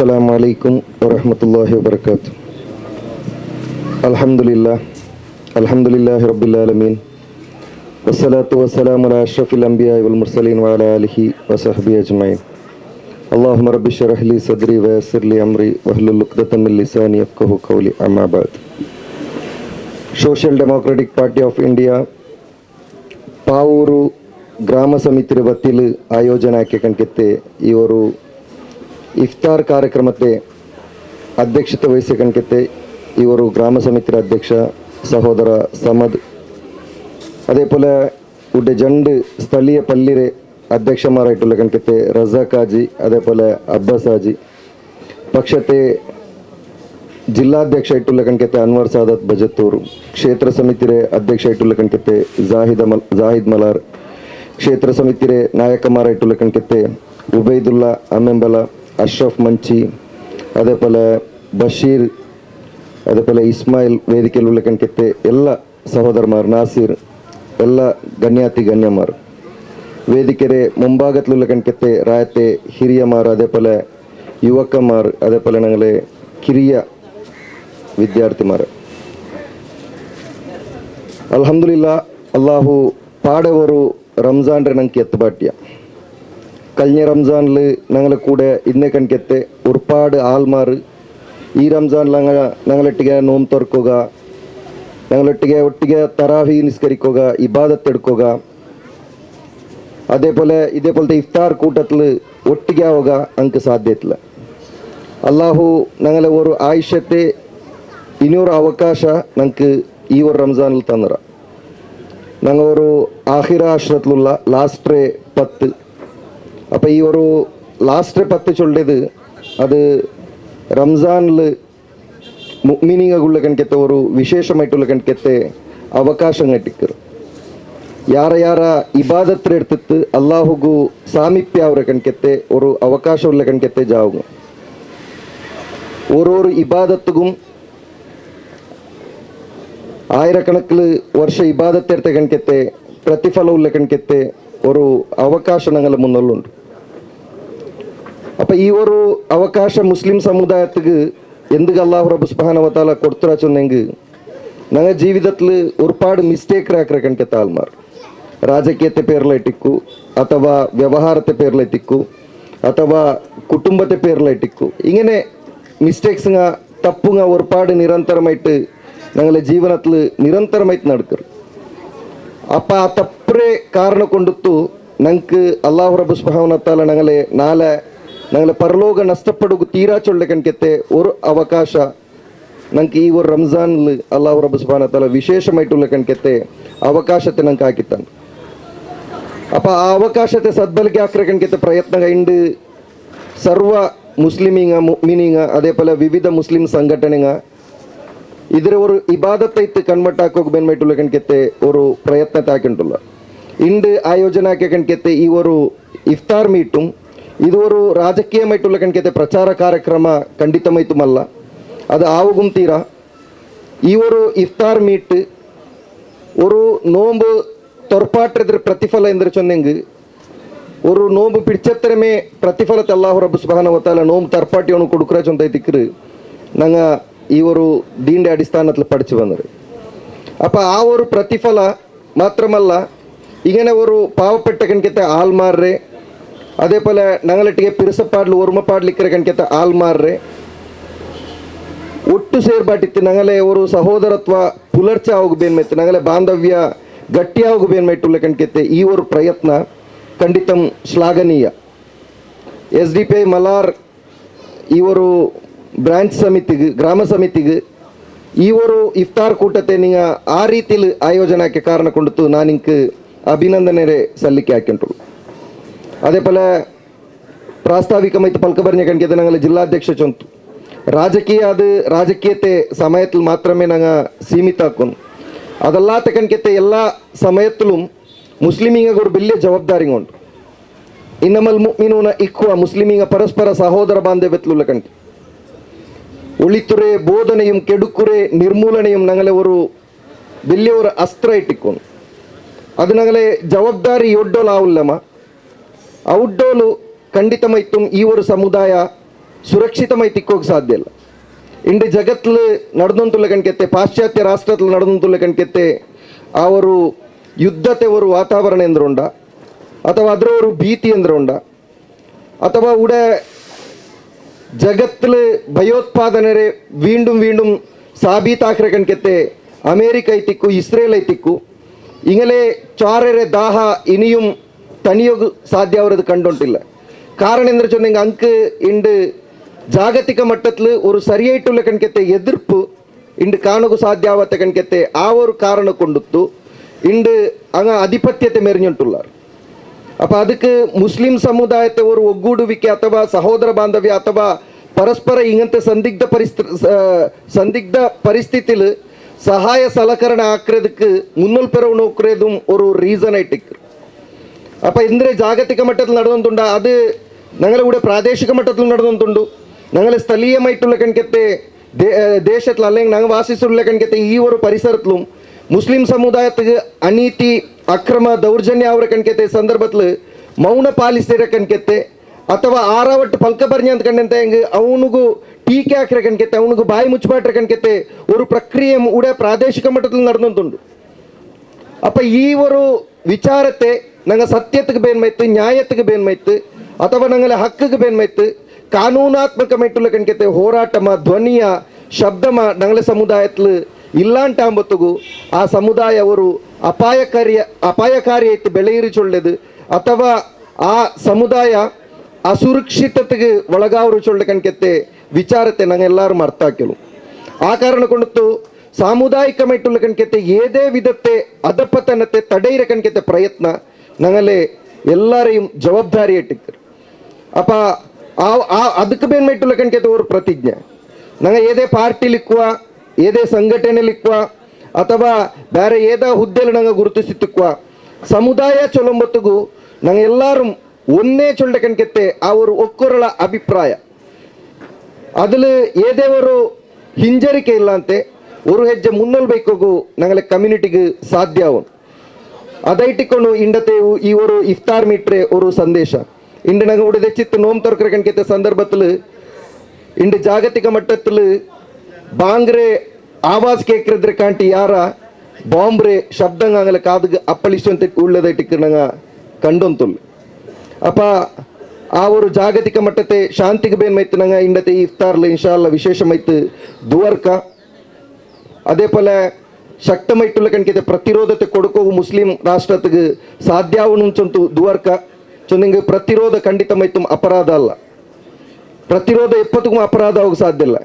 Assalamu alaikum wa rahmatullahi wa barakatuh. Alhamdulillah. Alhamdulillahi rabbil alamin. Wassalatu wassalamu ala ashrafil anbiya wal mursalin wa ala alihi wa sahbihi ajma'in. Allahumma rabbi shrah li sadri wa yassir li amri wahlul 'uqdatam min lisani yafqahu qawli. Amma ba'd. Social Democratic Party of India Pavoor ಗ್ರಾಮ ಸಮಿತಿ ವತಿಲು ಆಯೋಜನೆ ಆಕೆಕಂಕೆತ್ತೆ ಇವರು ಇಫ್ತಾರ್ ಕಾರ್ಯಕ್ರಮಕ್ಕೆ ಅಧ್ಯಕ್ಷತೆ ವಹಿಸಿ ಕಣ್ಕೆತ್ತೆ ಇವರು ಗ್ರಾಮ ಸಮಿತಿ ಅಧ್ಯಕ್ಷ ಸಹೋದರ ಸಮದ್ അതേപോലെ ഉടെ ജണ്ട് സ്ഥലീയ പള്ളിരെ അധ്യക്ഷന്മാരായിട്ടുള്ള കണക്കത്തെ റസാഖ് ഹാജി അതേപോലെ അബ്ബാസ് ഹാജി പക്ഷത്തെ ಜಿಲ್ಲಾಧ್ಯಕ್ಷ ಕಣಕತೆ ಅನ್ವರ್ ಸಾದತ್ ಬಜತ್ತೂರು ಕ್ಷೇತ್ರ ಸಮಿತಿರೆ ಅಧ್ಯಕ್ಷ ಕಣಕತೆ ಜಾಹಿದ್ ಮಲಾರ್ ಕ್ಷೇತ್ರ ಸಮಿತಿರೆ ನಾಯಕಮಾರ ಕಣಕತೆ ಉಬೈದುಲ್ಲಾ ಅಮೆಂಬಲ ಅಶ್ರಫ್ ಮಂಚಿ അതേപോലെ ബഷീർ അതേപോലെ ഇസ്മായിൽ വേദിക്കയിലുള്ള കണക്കത്തെ എല്ലാ സഹോദരന്മാർ നാസിർ എല്ലാ ಗಣ್ಯಮಾർ ವೇದಿಕೆರೆ ಮುಂಭಾಗത്തിലുള്ള ಕಣಕತೆ ರಾಯತೆ ಹಿರಿಯಮಾರ್ അതേപോലെ ಯುವಕಮಾರ್ അതേപോലെ ഞങ്ങളെ ಕಿರಿಯ ವಿದ್ಯಾರ್ಥಿಮಾರ ಅಲ್ಹಮ್ದುಲಿಲ್ಲಾ ಅಲ್ಲಾಹು ಪಾಡವರು ರಂಜಾನ್ ನಂಗೆ ಎತ್ತಬಾಟ್ಯ കഴിഞ്ഞ റംസാനിൽ ഞങ്ങളെ കൂടെ ഇന്നേ കണക്കെത്തെ ഒരുപാട് ആൾമാർ ഈ റംസാനിൽ ഞങ്ങളൊട്ടിಗೆ നോമ്പ് തുറക്കുക ഒട്ടിಗೆ തറാവി നിസ്കരിക്കുക ഇബാദത്ത് എടുക്കുക ഇതേപോലത്തെ ഇഫ്താർ കൂട്ടത്തിൽ ഒട്ടിಗೆ ആവുക ഞങ്ങൾക്ക് സാധ്യത്തില്ല അള്ളാഹു ഞങ്ങളെ ഒരു ആയുഷ്യത്തെ ഇനിയൊരു അവകാശ ഞങ്ങൾക്ക് ഈ ഒരു റംസാനിൽ തന്നറ ഞങ്ങൾ ഒരു ആഹിറ ആശ്രത്തിലുള്ള ലാസ്റ്റ് 10 അപ്പോൾ ഈ ഒരു ലാസ്റ്റ് 10 ചൊല്ലിയത് അത് റംസാനിൽ മുഅ്മിനീങ്ങളുടെ കണക്കത്തെ ഒരു വിശേഷമായിട്ടുള്ള കണക്കത്തെ അവകാശം കിട്ടിക്കರು ಯಾರ ಇಬಾದತ್ರ എടുത്തിട്ട് ಅಲ್ಲಾಹುಗೂ ಸಾಮೀಪ್ಯ ಅವರ ಕಣಕತ್ತೆ ഒരു ಅವಕಾಶವುಳ್ಳ ಕಣಕತ್ತೆ ಜಾವು ഓരോരു ഇബാദത്തും ആയിരക്കണക്കിൽ വർഷ ഇബാദത്തെടുത്ത കണക്കത്തെ പ്രതിഫലമുള്ള കണക്കത്തെ ഒരു അവകാശ ഞങ്ങളുടെ മുന്നിലുണ്ട് അപ്പം ഈ ഒരു അവകാശ മുസ്ലിം സമുദായത്തിക്ക് എന്ത് അല്ലാഹു റബ്ബ് സുബ്ഹാനഹു വ തആല കൊടുത്തുറാ ചൊന്നെങ്കിൽ ഞങ്ങളുടെ ജീവിതത്തിൽ ഒരുപാട് മിസ്റ്റേക്ക് ആക്കിற ಕಣಕತ್ತೆ ആൾമാർ ರಾಜಕೀಯತೆ പേരിലിട്ടിക്കു ಅಥವಾ ವ್ಯವಹಾರತೆ പേരിലിട്ടിക്കു ಅಥವಾ കുടുംബത്തെ പേരിലിട്ടിക്കു ഇങ്ങനെ മിസ്റ്റേക്സ് തപ്പുങ്ങ ഒരുപാട് നിരന്തരമായിട്ട് ഞങ്ങളുടെ ജീവിതത്തിൽ നിരന്തരമായിട്ട് നടക്കರು അപ്പം ആ തപ്പറെ കാരണം കൊണ്ടിತ್ತು ഞങ്ങൾക്ക് അല്ലാഹു റബ്ബ് സുബ്ഹാനഹു വ തആല ഞങ്ങളെ പരലോക നഷ്ടപ്പെടുക തീരാ ചൊല്ല കണക്കത്തെ ഒരു അവകാശ ഞങ്ങൾക്ക് ഈ ഒരു റംസാനിൽ അല്ലാഹു റബ്ബ് സുബ്ഹാനഹു വ തആല വിശേഷമായിട്ടുള്ള കണക്കത്തെ അവകാശത്തെ ഞങ്ങൾക്ക് ആക്കിത്തന്നു അപ്പം ആ അവകാശത്തെ സദ്ബലಕ್ಕೆ ಹಾಕಿற ಕಣಕത്തെ ಪ್ರಯತ್ನ ಕೈಂಡು ಸರ್ವ ಮುಸ್ಲಿಮೀಂಗ ಮುഅ್ಮಿನೀಂಗ അതേപോലെ ವಿವಿಧ ಮುಸ್ಲಿಂ ಸಂಘಟನೆಂಗ ಇದರ ഒരു ഇബാദത്തൈത്ത് കൺവെർട്ട് ആക്കുക ബെന്മായിട്ടുള്ള കണക്കത്തെ ഒരു പ്രയത്നത്തെ ആക്കിയിട്ടുള്ള ಇಂದು ಆಯೋಜನೆ ಆക്കിയ ಕಣಕത്തെ ಈ ഒരു ಇಫ್ತಾರ್ ಮೀಟುം ಇದು ഒരു ರಾಜಕೀಯമായിട്ടുള്ള ಕಣಕത്തെ ಪ್ರಚಾರ ಕಾರ್ಯಕ್ರಮ ಖಂಡಿತಮೈತುಮಲ್ಲ ಅದು ಆവുകും ತೀರಾ ಈ ഒരു ಇಫ್ತಾರ್ ಮೀಟ್ ഒരു നോമ്പ് തുറപ്പാട്ടതിൽ പ്രതിഫല എന്തൊരു ചൊന്നെങ്കിൽ ഒരു നോമ്പ് പിടിച്ചത്രമേ പ്രതിഫലത്തെ അല്ലാഹു റബ്ബ് സുബ്ഹാനഹു വ തആല നോമ്പ് തർപ്പാട്ടി ಅವನು കൊടുക്കുற ചൊന്തೈತಿಕ್ರು ഞങ്ങ ഈ ഒരു ദീന്റെ അടിസ്ഥാനത്തിൽ പഠിച്ചു വന്നത് അപ്പം ആ ഒരു പ്രതിഫല മാത്രമല്ല ഇങ്ങനെ ഒരു പാവപ്പെട്ട കണക്കത്തെ ആൾമാരെ അതേപോലെ ഞങ്ങളൊಟ್ಟಿಗೆ പിരിസപ്പാടിൽ ഓർമ്മപ്പാടിലിക്കിற കണക്കത്തെ ആൾമാരെ ಒಟ್ಟು ಸೇರ್ಬಾಟಿತ್ತು ഞങ്ങളെ ഒരു സഹോദരത്വ പുലർച്ചೆ ಆಗುಬೇನ್ಮೆತ್ತು ഞങ്ങളെ ಬಾಂಧವ್ಯ ಗಟ್ಟಿಯಾಗುಬೇನ್ಮೆಟ್ಟುള്ള ಕಣಕತ್ತೆ ಈ ഒരു ಪ್ರಯತ್ನ ಖಂಡಿತಂ ಶ್ಲಾಘನೀಯ SDP ಮಲಾರ್ ಈ ഒരു ಬ್ರಾಂಚ್ ಸಮಿತಿಗೆ ಗ್ರಾಮ ಸಮಿತಿಗೆ ಈ ഒരു ಇಫ್ತಾರ್ ಕೂಟತೆ ನೀವು ಆ ರೀತಿಯಲ್ಲಿ ಆಯೋಜನೆ ಆಕೆ ಕಾರಣ ಕೊಂಡಿತ್ತು ನಾನು ಇಂಕ್ ಅಭಿನಂದನೆ ಸಲ್ಲಿಕೆ ಹಾಕಿಂಟು അതേപോലെ പ്രാസ്താവികമായിട്ട് പൽക്ക പറഞ്ഞ കണക്കത്തെ ഞങ്ങൾ ജില്ലാധ്യക്ഷ ചൊന്തു ರಾಜಕೀಯತೆ ಸಮಯത്തിൽ മാത്രമേ ഞങ്ങൾ സീമിതാക്കുന്നു അതല്ലാത്ത കണക്കത്തെ എല്ലാ സമയത്തിലും മുസ്ലിമീങ്ങൾക്ക് ഒരു വലിയ ജവാബ്ദാരി ഉണ്ട് ഇന്നമൽ മുഅ്മിനൂന ഇഖ്വ മുസ്ലിമീങ്ങ പരസ്പര സഹോദര ബാന്ധವ್ಯത്തിലുള്ള കണക്ക് ഒളിത്തുരെ ಬೋಧನೆയും ಕೆಡುಕುರೆ ನಿರ್ಮೂಲನೆയും ഞങ്ങളെ ഒരു വലിയ ഒരു അസ്ത്ര ഇട്ടിക്കുന്നു ಅದು ഞങ്ങളെ ಜವಾಬ್ದಾರಿ ಒಡ್ಡೋಲಾವುಲ್ಲಮ್ಮ ಔಡ್ಡೋಲು ಖಂಡಿತಮೈತು ಈ ಒಂದು ಸಮುದಾಯ ಸುರಕ್ಷಿತಮೈ ತಿಕ್ಕೋಕೆ ಸಾಧ್ಯ ಇಲ್ಲ. ಇಂದು ಜಗತ್ತಲು ನಡೆದಂತುಲ್ಲ ಕಣ್ಕೆತ್ತೆ, ಪಾಶ್ಚಾತ್ಯ ರಾಷ್ಟ್ರದಲ್ಲಿ ನಡೆದಂತುಲ್ಲ ಕಣ್ಕೆತ್ತೆ ಅವರು ಯುದ್ಧತೆ ಒಂದು ವಾತಾವರಣ ಎಂದ್ರೆ ಉಂಡ, ಅಥವಾ ಅದರ ಒಂದು ಭೀತಿ ಎಂದ್ರೆ ಉಂಡ, ಅಥವಾ ಉಡ ಜಗತ್ತಲು ಭಯೋತ್ಪಾದನೆ വീണ്ടും വീണ്ടും ಸಾಬೀತಾಕ್ರೆ ಕಣ್ಕೆತ್ತೆ ಅಮೇರಿಕ ಐತಿಕ್ಕು, ಇಸ್ರೇಲ್ ಐತಿಕ್ಕು, ಇಂಗಲೇ ಚಾರರೆ ದಾಹ ಇನಿയും ತನಿಯೋಗು ಸಾಧ್ಯ ಅವರದು ಕಂಡುಂಟಿಲ್ಲ. ಕಾರಣ ಎಂದ್ರೆ ಚೊಂದಂಗೆ ಅಂಕ್ ಇಂಡು ಜಾಗತಿಕ ಮಟ್ಟದಲ್ಲಿ ಒಂದು ಸರಿಯಾയിട്ടുള്ള ಕಣ್ಕೆತ್ತೆ ಎದುರ್ಪು ಇಂಡು ಕಾಣೋಕು ಸಾಧ್ಯ ಆವತ್ತ ಕಣ್ಕೆತ್ತೆ ಆ ಒಂದು ಕಾರಣ ಕೊಂಡುತ್ತು ಇಂಡು ಅಂಗ ಅಧಿಪತ್ಯತೆ ಮೆರೆഞ്ഞുಂಟುಲ್ಲಾರ್. ಅಪ್ಪ ಅದಕ್ಕೆ ಮುಸ್ಲಿಂ ಸಮುದಾಯತೆ ಒಂದು ಒಗ್ಗೂಡುವಿಕೆ ಅಥವಾ ಸಹೋದರ ಬಾಂಧವ್ಯ ಅಥವಾ ಪರಸ್ಪರ ಇಂಗಂತೆ ಸಂದಿಗ್ಧ ಪರಿಸ್ಥಿತಿಲು ಸಹಾಯ ಸಲಕರಣೆ ಹಾಕ್ರದಕ್ಕೆ ಮುನ್ನೊಲ್ಪೆರವು ನೋಕ್ರೇದು ಒಂದು ರೀಸನ್ ಆಯ್ತಿಕ್ಕು. ಅಪ್ಪ ಇಂದ್ರೆ ಜಾಗತಿಕ ಮಟ್ಟದಲ್ಲಿ ನಡೆದಂತುಂಡ, ಅದು ഞങ്ങളെ കൂടെ പ്രാദേശിക മട്ടത്തിൽ നടന്നുകൊണ്ടുണ്ട്. ഞങ്ങൾ സ്ഥലീയമായിട്ടുള്ള കണക്കത്തെ ദേശത്തിൽ അല്ലെങ്കിൽ ഞങ്ങൾ വാസിച്ചുള്ള കണക്കത്തെ ഈ ഒരു പരിസരത്തിലും മുസ്ലിം സമുദായത്തിന് ಅನೀತಿ ಅಕ್ರಮ ದೌರ್ಜನ್ಯ ಅವರ ಕಣ್ಕೆತ್ತೆ ಸಂದರ್ಭದಲ್ಲಿ ಮೌನ ಪಾಲಿಸಿರ ಕಣ್ಕೆತ್ತೆ ಅಥವಾ ಆರಾವಟ್ಟು ಪಲ್ಕ ಬರ್ನಿ ಅಂತ ಕಂಡಂತೆ ಹೆಂಗೆ ಅವನಿಗೂ ಟೀಕೆ ಹಾಕಿರ ಕಣ್ಕೆತ್ತೆ ಅವನಿಗೂ ಬಾಯಿ ಮುಚ್ಚಬಾಟ್ರ ಕಣ್ಕೆತ್ತೆ ಒಂದು ಪ್ರಕ್ರಿಯೆ ಕೂಡ ಪ್ರಾದೇಶಿಕ ಮಟ್ಟದಲ್ಲಿ ನಡೆದಂತುಂಡು. ಅಪ್ಪ ಈ ಒಂದು ವಿಚಾರತೆ ನಂಗೆ ಸತ್ಯತೆಗೆ ಬೇನ್ಮೈತು, ನ್ಯಾಯತೆಗೆ ಬೇನ್ಮೈತು, ಅಥವಾ ನಂಗಲೆ ಹಕ್ಕಿಗೆ ಬೇನ್ಮೈತು, ಕಾನೂನಾತ್ಮಕಮೈಟುള്ള ಕಣ್ಕೆತ್ತೆ ಹೋರಾಟಮ ಧ್ವನಿಯ ಶಬ್ದಮ ನಂಗಲೆ ಸಮುದಾಯത്തിൽ ಇಲ್ಲಾಂಟಾಂಬತ್ತುಗು ಆ ಸಮುದಾಯ ಅವರು ಅಪಾಯಕಾರಿ ಐತಿ ಬೆಳೆಯಿರಿಚೊಳ್ಳೆದು ಅಥವಾ ಆ ಸಮುದಾಯ ಅಸುರಕ್ಷಿತತೆಗೆ ಒಳಗಾವರಿಚೊಳ್ಳೆ ಕಣ್ಕೆತ್ತೆ ವಿಚಾರತೆ ನಂಗೆ ಎಲ್ಲರೂ ಅರ್ಥ ಹಾಕಿಲು. ಆ ಕಾರಣ ಕೊಂಡತ್ತು ಸಾಮುದಾಯಿಕಮೈಟುള്ള ಕಣ್ಕೆತ್ತೆ ಏದೇ ವಿಧತೆ ಅಧಪತನತೆ ತಡೆಯಿರ ಕಣ್ಕೆತ್ತೆ ಪ್ರಯತ್ನ ನಂಗಲೆ ಎಲ್ಲರೆയും ಜವಾಬ್ದಾರಿ ಇಟ್ಟಿಕ್ಕರು. ಅಪ್ಪ ಅದಕ್ಕೆ ಬೇನ್ಮೈಟುള്ള ಕಣ್ಕೆತ್ತೆ ಒಂದು ಪ್ರತಿಜ್ಞೆ ನಂಗೆ ಏದೇ ಪಾರ್ಟಿಲಿಕ್ಕುವ ಏದೇ ಸಂಘಟನೆಲಿಕ್ಕುವ ಅಥವಾ ಬೇರೆ ಏದ ಹುದ್ದೆಲಿ ನಂಗೆ ಗುರುತಿಸಿತ್ತುಕ್ಕುವ ಸಮುದಾಯ ಚೊಲೊಂಬತ್ತಿಗೂ ನಂಗೆ ಎಲ್ಲರೂ ಒಂದೇ ಚೊಳ್ಳೆ ಕಣ್ಕೆತ್ತೆ ಅವರು ಒಕ್ಕೂರಳ ಅಭಿಪ್ರಾಯ അതിൽ ಏದೇ ಒಂದು ಹಿಂಜರಿಕೆ ಇಲ್ಲ ಅಂತೆ ಒಂದು ಹೆಜ್ಜೆ ಮುನ್ನಲ್ಬೇಕೋಗು ನಂಗಲೆ ಕಮ್ಯುನಿಟಿಗೆ ಸಾಧ್ಯ ಅವನು ಅದೈಟಿಕೊಂಡು ಇಂಡತೆ ಈ ಒಂದು ಇಫ್ತಾರ್ ಮೀಟ್ರೆ ಒಂದು ಸಂದೇಶ ಇಂಡು ನಂಗೆ ಉಡಿದೆಚ್ಚಿತ್ತು ನೋಮ್ ತೊರ್ಕರ ಕಣ್ಕೆತ್ತೆ ಸಂದರ್ಭത്തിൽ ಇಂಡು ಜಾಗತಿಕ ಮಟ್ಟത്തിൽ ಬಾಂಗ್ರೆ ಆವಾಜ್ ಕೇಕ್ರದ್ರೆ ಕಾಂಟಿ ಯಾರ ಬಾಂಬ್ರೆ ಶಬ್ದಂಗಾಗಲ ಕಾದು ಅಪ್ಪಳಿಸುವಂತೆ ಉಳ್ಳದೈಟಿಕ್ಕೆ ನಂಗೆ ಕಂಡೊಂತುಲ್ಲು. ಅಪ್ಪ ಆ ಒಂದು ಜಾಗತಿಕ ಮಟ್ಟತೆ ಶಾಂತಿಗೆ ಬೇನ್ಮೈತು ನಂಗೆ ಇಂಡತೆ ಇಫ್ತಾರ್ಲು ಇನ್ಶಾಲ್ಲ ವಿಶೇಷಮೈತು ದುವರ್ಕ അതേ പോലെ ശക്തമായിട്ടുള്ള കണക്കിത്തെ പ്രതിരോധത്തെ കൊടുക്കവും മുസ്ലിം രാഷ്ട്രത്തിക്ക് സാധ്യാവണം ചൊന്തു ದುವರ್ಕ ಚೊಂದಿಂಗೆ ಪ್ರತಿರೋಧ ಖಂಡಿತಮೈತು ಅಪರಾಧ ಅಲ್ಲ. ಪ್ರತಿರೋಧ ಎಪ್ಪತ್ತಕ್ಕೂ ಅಪರಾಧ ಹೋಗ ಸಾಧ್ಯ ಇಲ್ಲ.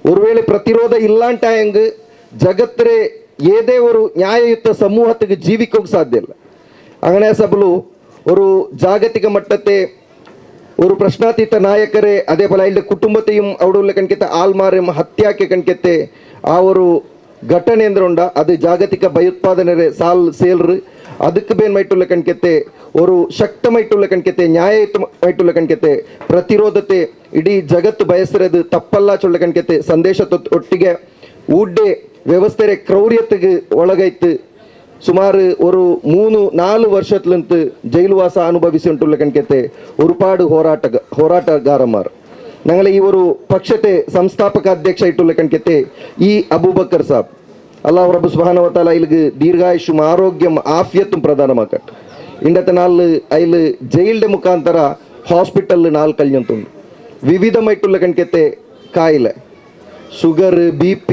ಒಂದು ವೇಳೆ ಪ್ರತಿರೋಧ ಇಲ್ಲಾಂಟಾಯಂಗೆ ಜಗತ್ತರೆ ಏದೇ ಒಂದು ನ್ಯಾಯಯುತ ಸಮೂಹಕ್ಕೆ ಜೀವಿಕೋಗೆ ಸಾಧ್ಯ ಇಲ್ಲ. അങ്ങനെ ಸಬಲು ഒരു ಜಾಗತಿಕ ಮಟ್ಟത്തെ ഒരു പ്രശ്നാതീത നായകരെ അതേപോലെ അതിൻ്റെ കുടുംബത്തെയും അവിടെയുള്ള കണക്കത്തെ ആൾമാരെയും ഹത്യാക്കി കണക്കത്തെ ആ ഒരു ಘಟನೆ ಅಂದ್ರೆ ಉಂಡ ಅದು ಜಾಗತಿಕ ಭಯೋತ್ಪಾದನೆ ಸಾಲ್ ಸೇಲ್ರು ಅದಕ್ಕೆ ಬೇನ್ಮೈಟುള്ള ಕಣ್ಕೆತ್ತೆ ಒಂದು ಶಕ್ತಮೈಟುള്ള ಕಣ್ಕೆತ್ತೆ ನ್ಯಾಯಯುತಮೈಟುള്ള ಕಣ್ಕೆತ್ತೆ ಪ್ರತಿರೋಧತೆ ಇಡೀ ಜಗತ್ತು ಬಯಸಿರೋದು ತಪ್ಪಲ್ಲ ಚೊಳ್ಳ ಕಣ್ಕೆತ್ತೆ ಸಂದೇಶ ಒಟ್ಟಿಗೆ ಊಡ್ಡೆ ವ್ಯವಸ್ಥೆ ಕ್ರೌರ್ಯತೆಗೆ ಒಳಗೈತು ಸುಮಾರು ಒಂದು 3-4 ವರ್ಷത്തിലಂತ ಜೈಲುವಾಸ ಅನುಭವಿಸಿ ಉಂಟುള്ള ಕಣ್ಕೆತ್ತೆ ഒരുപാട് ಹೋರಾಟಗಾರಮಾರು ഞങ്ങളെ ഈ ഒരു പക്ഷത്തെ സംസ്ഥാപക അധ്യക്ഷ ആയിട്ടുള്ള കണക്കത്തെ ഈ അബൂബക്കർ സാബ് അല്ലാഹു റബ്ബ് സുബ്ഹാനഹു വ തആല അതിലേക്ക് ദീർഘായുഷും ആരോഗ്യം ആഫിയത്തും പ്രധാനമാക്കട്ടെ. ഇന്നത്തെ നാളിൽ അതിൽ ജയിലിൻ്റെ മുഖാന്തര ഹോസ്പിറ്റലിൽ നാൾ കഴിഞ്ഞിട്ടുണ്ട്. വിവിധമായിട്ടുള്ള കണക്കത്തെ കാಯಿಲೆ ഷുഗർ BP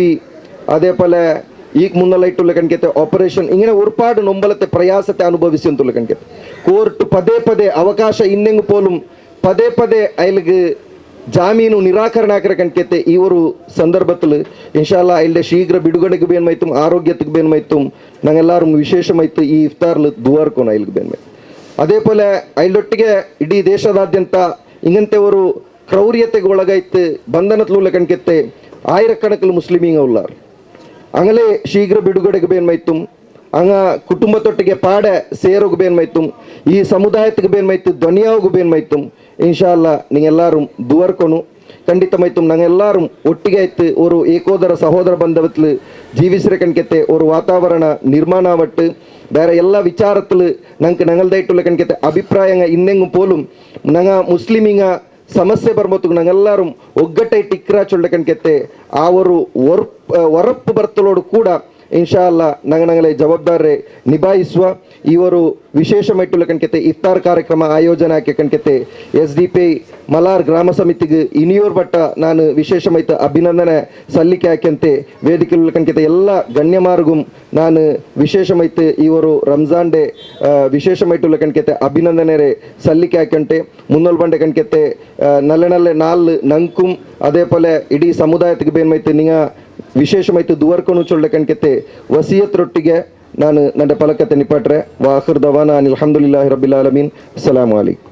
അതേപോലെ ಈ ಮುನ್ನಲಾയിട്ടുള്ള ಕಣ್ಕೆತ್ತೆ ಆಪರೇಷನ್ ಇಂಗಿನ ഒരുപാട് ನೊಂಬಲತೆ ಪ್ರಯಾಸತೆ ಅನುಭವಿಸಿಂತುള്ള ಕಣ್ಕೆತ್ತೆ ಕೋರ್ಟ್ ಪದೇ ಅವಕಾಶ ಇನ್ನೆಂಗು ಪೋಲುಂ ಪದೇ ಅಲ್ಲಿಗೆ ಜಾಮೀನು ನಿರಾಕರಣೆ ಹಾಕಿರ ಕಣ್ಕೆತ್ತೆ ಈ ಒಂದು ಸಂದರ್ಭത്തിൽ ಇನ್ಶಾಲ್ಲ ಇಲ್ಲಿ ಶೀಘ್ರ ಬಿಡುಗಡೆಗೆ ಬೇನ್ಮೈತು ಆರೋಗ್ಯಕ್ಕೆ ಬೇನ್ಮೈತು ನಂಗೆಲ್ಲರೂ ವಿಶೇಷಮೈತು ಈ ಇಫ್ತಾರ್ಲು ದುವಾರ್ಕೋನ ಇಲ್ಲಿಗೆ ಬೇನ್ಮೈತು. അതേപോലെ അതിലൊಟ್ಟಿಗೆ ಇಡೀ ದೇಶದಾದ್ಯಂತ ಇಂಗಂತೆ ಒಂದು ಕ್ರೌರ್ಯತೆಗೆ ಒಳಗಾಯ್ತು ಬಂಧನತ್ലുള്ള ಕಣ್ಕೆತ್ತೆ ಆಯಿರಕಣಕ್ಕಲು ಮುಸ್ಲಿಮೀಂಗ ಉಳ್ಳಾರ್ അങ്ങനെ ಶೀಘ್ರ ಬಿಡುಗಡೆಗೆ ಬೇನ್ಮೈತು ಅಂಗ ಕುಟುಂಬದೊಟ್ಟಿಗೆ ಪಾಡೆ ಸೇರೋಗು ಬೇನ್ಮೈತು ಈ ಸಮುದಾಯಕ್ಕೆ ಬೇನ್ಮೈತು ಧ್ವನಿಯಾಗೂ ಬೇನ್ಮೈತು ಇನ್ಶಾಲ್ಲ ನೀವೆಲ್ಲರೂ ದುವರ್ಕೊನು ಖಂಡಿತಮೈತು ನಂಗೆಲ್ಲರೂ ಒಟ್ಟಿಗೆ ಆಯ್ತು ಒಂದು ಏಕೋದರ ಸಹೋದರ ಬಂಧವത്തിൽ ಜೀವಿಸಿರ ಕಣ್ಕೆತ್ತೆ ಒಂದು ವಾತಾವರಣ ನಿರ್ಮಾಣ ಆವಟ್ಟು ಬೇರೆ ಎಲ್ಲ ವಿಚಾರത്തിൽ ഞങ്ങൾക്ക് ഞങ്ങളുടെയായിട്ടുള്ള കണക്കത്തെ അഭിപ്രായങ്ങൾ ഇന്നെങ്ങും പോലും ഞങ്ങൾ മുസ്ലിമിങ്ങ ಸಮಸ್ಯೆ ಬರ್ಬೋದು ನಂಗೆಲ್ಲರೂ ಒಗ್ಗಟ್ಟೆ ಟಿಕ್ರಾ ಚೊಳ್ಳಕನ್ಕೆತ್ತೆ ಅವರು ಹೊರಪ್ಪು ಬರ್ತಲೋಡು ಕೂಡ ಇನ್ಶಾ ಅಲ್ಲಾ ನಂಗಲೇ ಜವಾಬ್ದಾರಿ ನಿಭಾಯಿಸುವ ಇವರು ವಿಶೇಷ ಮೆಟ್ಟುಲ ಕಣ್ಕೆತೆ ಇಫ್ತಾರ್ ಕಾರ್ಯಕ್ರಮ ಆಯೋಜನೆ ಹಾಕಿ ಕಣ್ಕೆತೆ SDP ಮಲಾರ್ ಗ್ರಾಮ ಸಮಿತಿಗೆ ಇನಿಯೂರ್ ಬಟ್ಟ ನಾನು ವಿಶೇಷ ಮೈತ ಅಭಿನಂದನೆ ಸಲ್ಲಿಕೆ ಹಾಕ್ಯಂತೆ ವೇದಿಕೆ ಕಣ್ಕೆತೆ ಎಲ್ಲ ಗಣ್ಯಮಾರ್ಗು ನಾನು ವಿಶೇಷ ಮೈತ್ ಇವರು ರಂಜಾನ್ ಡೇ ವಿಶೇಷ ಮೈಟುಲ ಕಣ್ಕೆತೆ ಅಭಿನಂದನೆ ಸಲ್ಲಿಕೆ ಹಾಕ್ಯಂತೆ ಮುನ್ನೋಲ್ ಬಂಡೆ ಕಣ್ಕೆತೆ ನಲ್ಲೆ ನಾಲ್ ನಂಕುಂ ಅದೇ ಪೋಲೆ ಇಡೀ ಸಮುದಾಯಕ್ಕೆ ಬೇನ್ ಮೈತ್ ನಿಂಗ ವಿಶೇಷಮೈತು ದುವರ್ಕೊಂಡು ಚೊಳ್ಳೆ ಕಣ್ಕೆತ್ತೆ ವಸಿಯತ್ರೊಟ್ಟಿಗೆ ನಾನು ನನ್ನ ಪಲಕತೆ ನಿಪಾಟ್ರೆ ವಾಖಿರ್ ದವಾನ ಅನಿಲ್ ಅಲ್ಹಮ್ದುಲಿಲ್ಲಾಹಿ ರಬ್ಬಿಲ್ ಆಲಮೀನ್. ಅಸ್ಸಲಾಮು ಅಲೈಕುಂ.